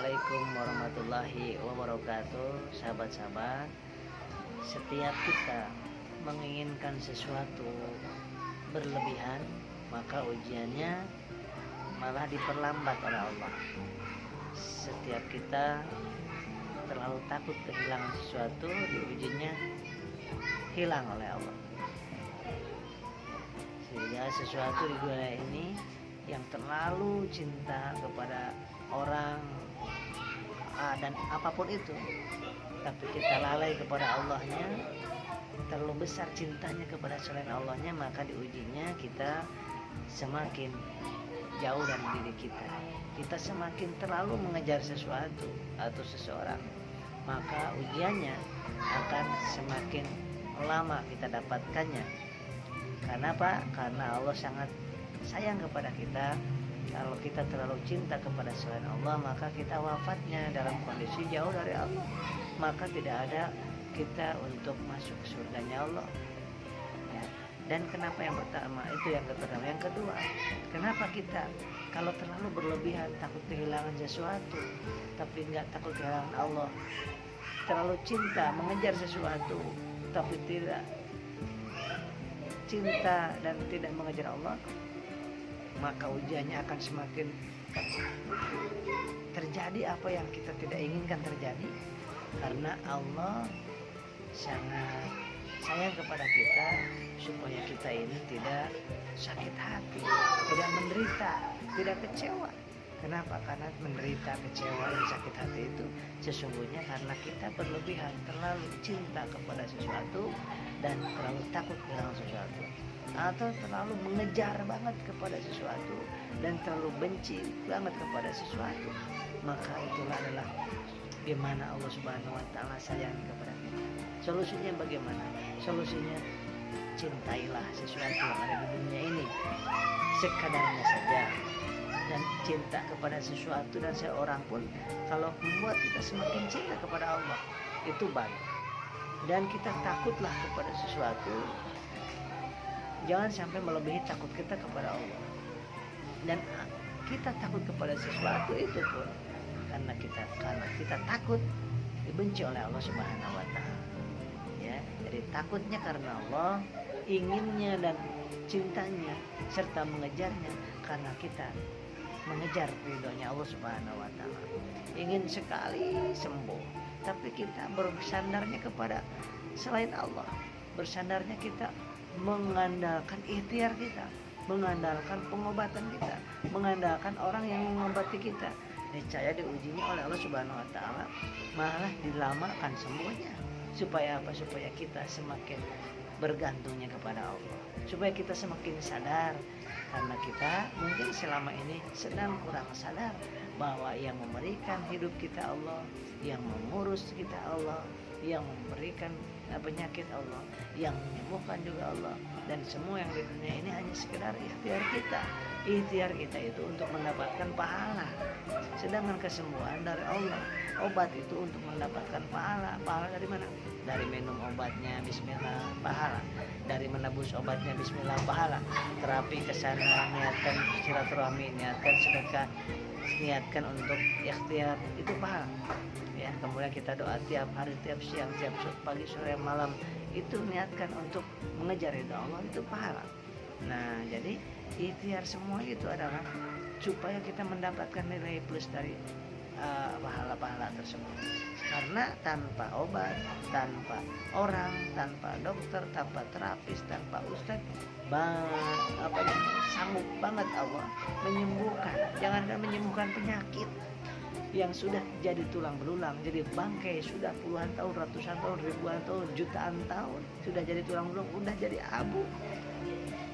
Assalamualaikum warahmatullahi wabarakatuh. Sahabat-sahabat, setiap kita menginginkan sesuatu berlebihan, maka ujiannya malah diperlambat oleh Allah. Setiap kita terlalu takut kehilangan sesuatu, diujinya hilang oleh Allah. Sehingga sesuatu di dunia ini yang terlalu cinta kepada orang dan apapun itu, tapi kita lalai kepada Allahnya, terlalu besar cintanya kepada selain Allahnya, maka diujinya kita semakin jauh dari diri kita semakin terlalu mengejar sesuatu atau seseorang, maka ujiannya akan semakin lama kita dapatkannya. Karena apa? Karena Allah sangat sayang kepada kita. Kalau kita terlalu cinta kepada selain Allah, maka kita wafatnya dalam kondisi jauh dari Allah, maka tidak ada kita untuk masuk surganya Allah ya. Dan kenapa yang pertama itu yang pertama? Yang kedua, kenapa kita kalau terlalu berlebihan takut kehilangan sesuatu tapi nggak takut kehilangan Allah, terlalu cinta mengejar sesuatu tapi tidak cinta dan tidak mengejar Allah, maka ujiannya akan semakin terjadi apa yang kita tidak inginkan terjadi. Karena Allah sangat sayang kepada kita supaya kita ini tidak sakit hati, tidak menderita, tidak kecewa. Kenapa? Karena menderita, kecewa, dan sakit hati itu sesungguhnya karena kita berlebihan, terlalu cinta kepada sesuatu dan terlalu takut kehilangan sesuatu, atau terlalu mengejar banget kepada sesuatu dan terlalu benci banget kepada sesuatu. Maka itulah adalah bagaimana Allah Subhanahu wa Ta'ala sayang kepada kita. Solusinya bagaimana? Solusinya cintailah sesuatu yang ada di dunia ini sekadarnya saja. Dan cinta kepada sesuatu dan seorang pun kalau membuat kita semakin cinta kepada Allah, itu baik. Dan kita takutlah kepada sesuatu, jangan sampai melebihi takut kita kepada Allah. Dan kita takut kepada sesuatu itu pun karena kita takut dibenci oleh Allah Subhanahu wa Ta'ala ya. Jadi takutnya karena Allah, inginnya dan cintanya serta mengejarnya karena kita mengejar ridhonya Allah Subhanahu wa Ta'ala. Ingin sekali sembuh, tapi kita bersandarnya kepada selain Allah. Bersandarnya kita mengandalkan ikhtiar kita, mengandalkan pengobatan kita, mengandalkan orang yang mengobati kita. Niscaya diujinya oleh Allah Subhanahu wa Ta'ala, malah dilamakan semuanya. Supaya apa? Supaya kita semakin bergantungnya kepada Allah, supaya kita semakin sadar. Karena kita mungkin selama ini sedang kurang sadar bahwa yang memberikan hidup kita Allah, yang mengurus kita Allah, yang memberikan penyakit Allah, yang menyembuhkan juga Allah, dan semua yang di dunia ini hanya sekedar ikhtiar kita. Ikhtiar kita itu untuk mendapatkan pahala, sedangkan kesembuhan dari Allah. Obat itu untuk mendapatkan pahala. Pahala dari mana? Dari minum obatnya bismillah, pahala. Dari menebus obatnya bismillah, pahala. Terapi kesana, niatkan silaturahmi, niatkan sedekah, niatkan untuk ikhtiar, itu pahala ya. Kemudian kita doa tiap hari, tiap siang, tiap pagi, sore, malam, itu niatkan untuk mengejar ridha Allah, itu pahala. Nah, jadi ikhtiar semua itu adalah supaya kita mendapatkan nilai plus dari pahala-pahala tersebut. Karena tanpa obat, tanpa orang, tanpa dokter, tanpa terapis, tanpa ustadz, sanggup banget Allah menyembuhkan. Jangankan menyembuhkan penyakit yang sudah jadi tulang belulang, jadi bangkai, sudah puluhan tahun, ratusan tahun, ribuan tahun, jutaan tahun, sudah jadi tulang belulang, sudah jadi abu,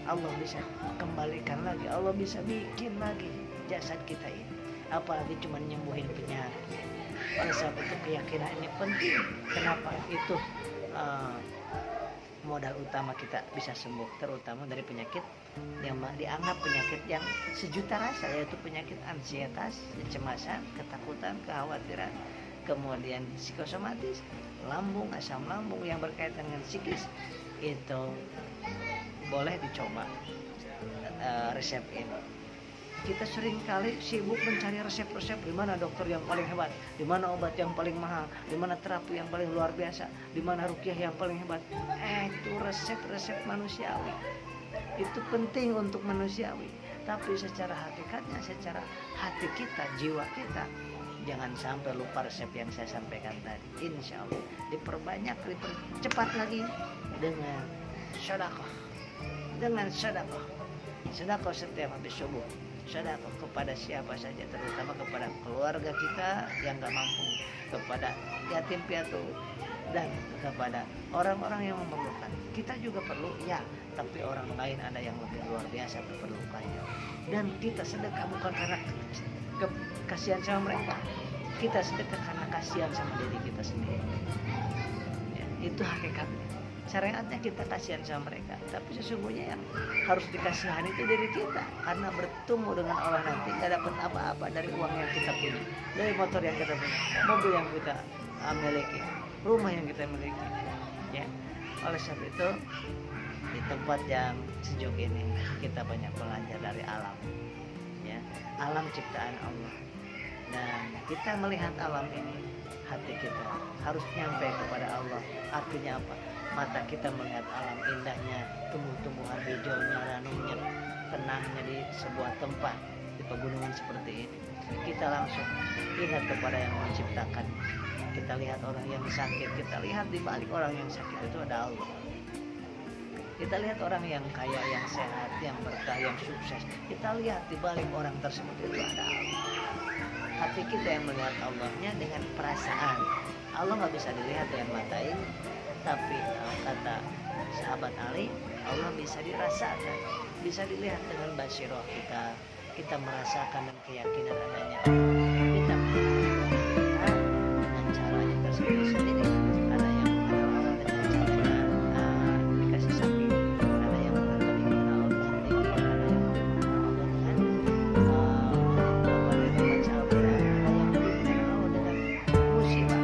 Allah bisa kembalikan lagi, Allah bisa bikin lagi jasad kita ini. Apalagi cuma nyembuhin penyakit. Oleh sebab itu keyakinan ini penting. Kenapa? Itu modal utama kita bisa sembuh, terutama dari penyakit yang dianggap penyakit yang sejuta rasa, yaitu penyakit ansietas, kecemasan, ketakutan, kekhawatiran, kemudian psikosomatis, lambung, asam lambung yang berkaitan dengan psikis. Itu boleh dicoba resep ini. Kita sering kali sibuk mencari resep-resep, di mana dokter yang paling hebat, di mana obat yang paling mahal, di mana terapi yang paling luar biasa, di mana ruqyah yang paling hebat. Itu resep-resep manusiawi. Itu penting untuk manusiawi, tapi secara hakikatnya, secara hati kita, jiwa kita, jangan sampai lupa resep yang saya sampaikan tadi. Insya Allah diperbanyak, dipercepat lagi dengan sedekah. Dengan sedekah setiap habis subuh, sedekah kepada siapa saja, terutama kepada keluarga kita yang gak mampu, kepada yatim piatu, dan kepada orang-orang yang memerlukan. Kita juga perlu, ya, tapi orang lain ada yang lebih luar biasa memerlukannya. Dan kita sedekah bukan karena kasihan sama mereka, kita sedekah karena kasihan sama diri kita sendiri. Ya, itu hakikatnya. Syariatnya kita kasihan sama mereka, tapi sesungguhnya yang harus dikasihani itu diri kita, karena bertemu dengan Allah nanti gak dapat apa-apa dari uang yang kita punya, dari motor yang kita punya, mobil yang kita miliki, rumah yang kita miliki. Ya, oleh sebab itu di tempat yang sejuk ini kita banyak belajar dari alam, ya, alam ciptaan Allah. Dan kita melihat alam ini, hati kita harus nyampe kepada Allah. Artinya apa? Mata kita melihat alam indahnya, tumbuh-tumbuhan hijaunya, ranumnya, tenangnya di sebuah tempat di pegunungan seperti ini. Kita langsung ingat kepada yang menciptakan. Kita lihat orang yang sakit, kita lihat di balik orang yang sakit itu ada Allah. Kita lihat orang yang kaya, yang sehat, yang berkah, yang sukses. Kita lihat di balik orang tersebut itu ada Allah. Hati kita yang melihat Allahnya dengan perasaan. Allah nggak bisa dilihat dengan mata ini, tapi kata sahabat Ali, Allah bisa dirasakan, bisa dilihat dengan basirah kita. Kita merasakan dan keyakinan adanya Allah. Kita melihat dengan caranya tersendiri-sendiri. Ada yang mengenal Allah dengan caranya dikasih sakit, ada yang lebih mengenal Allah dengan tinggi, ada yang mengenal Allah dengan ada yang mengenal Allah dengan musibah,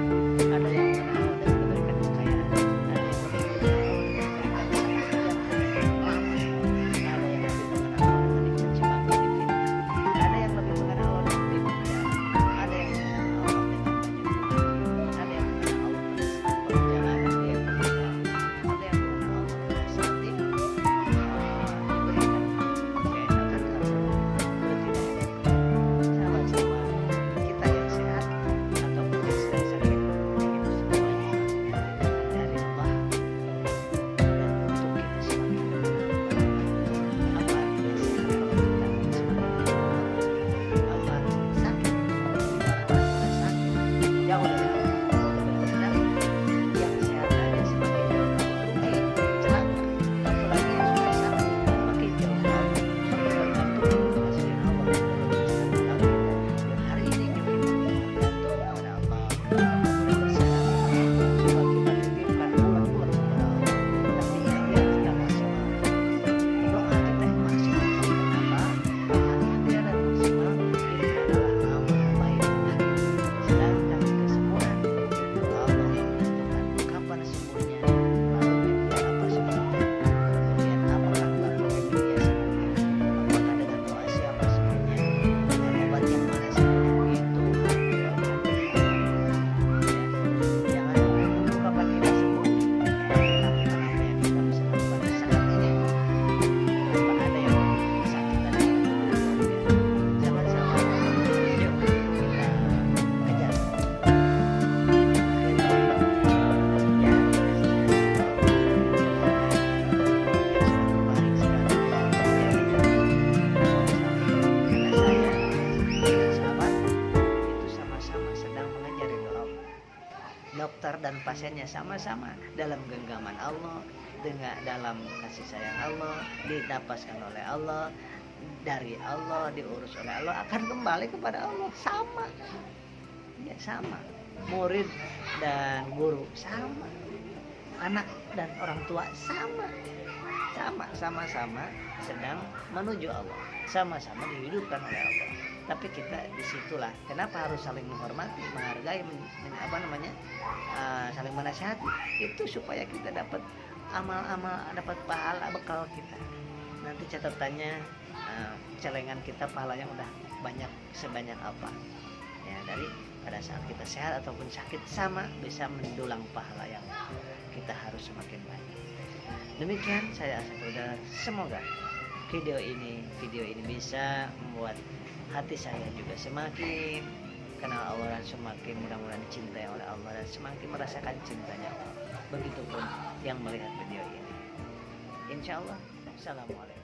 ada yang mengenal Allah dengan memberikan kekayaan, ada yang lebih mengenal Allah dengan memberikan sakit yang lama, ada yang lebih mengenal Allah dengan dicaci maki dikit, ada yang lebih mengenal Allah dengan dipenjara, ada yang mengenal Allah dengan banyak, ada yang mengenal Allah pada saat perjalanan dia berjalan, ada yang mengenal Allah pada saat dia diberikan keenakan atau tidak. Sama-sama kita yang sehat ataupun yang sedang sakit, itu semuanya dari Allah. Dan untuk kita semakin mengenal apa artinya sehat kalau kita semakin mengenal apa artinya sakit kalau kita rawat pada sakit jauh dari Allah. Sedang yang sehat aja semakin jauh kalau rugi celaka, apalagi yang sudah sakit makin jauh kalau bergantung kepada Allah. Dan hari ini juga kita bergantung kepada Allah. Mudah berserah coba kita titipkan bulan-bulan kepada Allah, tapi ikhtiar kita maksimal, doa kita yang maksimal. Kenapa? Doa ikhtiar dan maksimal ini adalah amal baik kita. Sedangkan kesembuhan itu Allah yang menentukan kapan sembuhnya, lalu media apa sembuhnya, kemudian apakah melalui media sembuhnya, apakah dengan doa siapa sembuhnya, dengan obat yang mana sembuhnya. Itu jangan menunggu kapan kita sembuh, lakukan apa yang kita bisa lakukan saat ini. Tanpa ada yang sakit, ada yang jangan sampai yuk kita kejar. Dokter dan pasiennya sama-sama dalam genggaman Allah, dengan dalam kasih sayang Allah, didapaskan oleh Allah, dari Allah, diurus oleh Allah, akan kembali kepada Allah. Sama, ya sama. Murid dan guru sama, anak dan orang tua sama-sama sedang menuju Allah, sama-sama dihidupkan oleh Allah. Tapi kita disitulah kenapa harus saling menghormati, menghargai, saling menasihati, itu supaya kita dapat amal-amal, dapat pahala bekal kita. nanti catatannya celengan kita pahalanya udah banyak sebanyak apa ya, dari pada saat kita sehat ataupun sakit sama bisa mendulang pahala yang kita harus semakin banyak. Demikian saya Asafudar, semoga video ini bisa membuat hati saya juga semakin kenal Allah dan semakin mudah-mudahan dicintai oleh Allah dan semakin merasakan cintanya Allah. Begitupun yang melihat video ini. Insya Allah. Assalamualaikum.